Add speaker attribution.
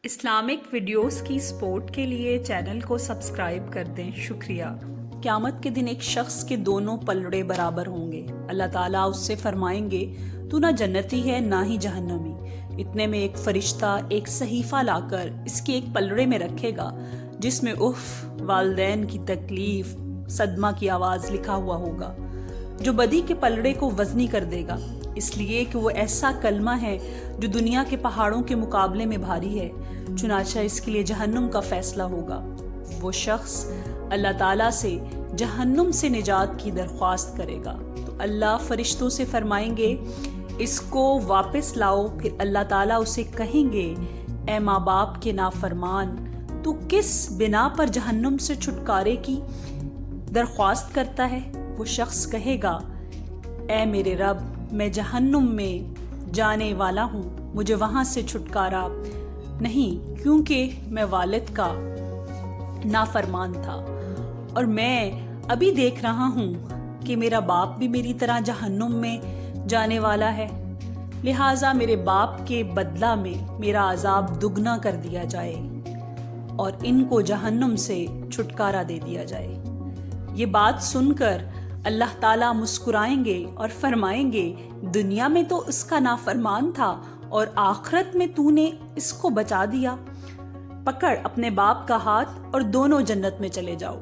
Speaker 1: Islamic videos کی support کے لیے چینل کو سبسکرائب کر دیں، شکریہ۔ قیامت کے دن ایک شخص کے دونوں پلڑے برابر ہوں گے۔ اللہ تعالیٰ اس سے فرمائیں گے تو نہ جنتی ہے نہ ہی جہنمی۔ اتنے میں ایک فرشتہ ایک صحیفہ لا کر اس کے ایک پلڑے میں رکھے گا جس میں اف، والدین کی تکلیف، صدمہ کی آواز لکھا ہوا ہوگا، جو بدی کے پلڑے کو وزنی کر دے گا، اس لیے کہ وہ ایسا کلمہ ہے جو دنیا کے پہاڑوں کے مقابلے میں بھاری ہے۔ چنانچہ اس کے لیے جہنم کا فیصلہ ہوگا۔ وہ شخص اللہ تعالیٰ سے جہنم سے نجات کی درخواست کرے گا تو اللہ فرشتوں سے فرمائیں گے اس کو واپس لاؤ۔ پھر اللہ تعالیٰ اسے کہیں گے اے ماں باپ کے نافرمان، تو کس بنا پر جہنم سے چھٹکارے کی درخواست کرتا ہے؟ وہ شخص کہے گا اے میرے رب، میں جہنم میں جانے والا ہوں، مجھے وہاں سے چھٹکارا نہیں، کیونکہ میں والد کا نافرمان تھا اور میں ابھی دیکھ رہا ہوں کہ میرا باپ بھی میری طرح جہنم میں جانے والا ہے، لہٰذا میرے باپ کے بدلہ میں میرا عذاب دگنا کر دیا جائے اور ان کو جہنم سے چھٹکارا دے دیا جائے۔ یہ بات سن کر اللہ تعالیٰ مسکرائیں گے اور فرمائیں گے دنیا میں تو اس کا نافرمان تھا اور آخرت میں تو نے اس کو بچا دیا، پکڑ اپنے باپ کا ہاتھ اور دونوں جنت میں چلے جاؤ۔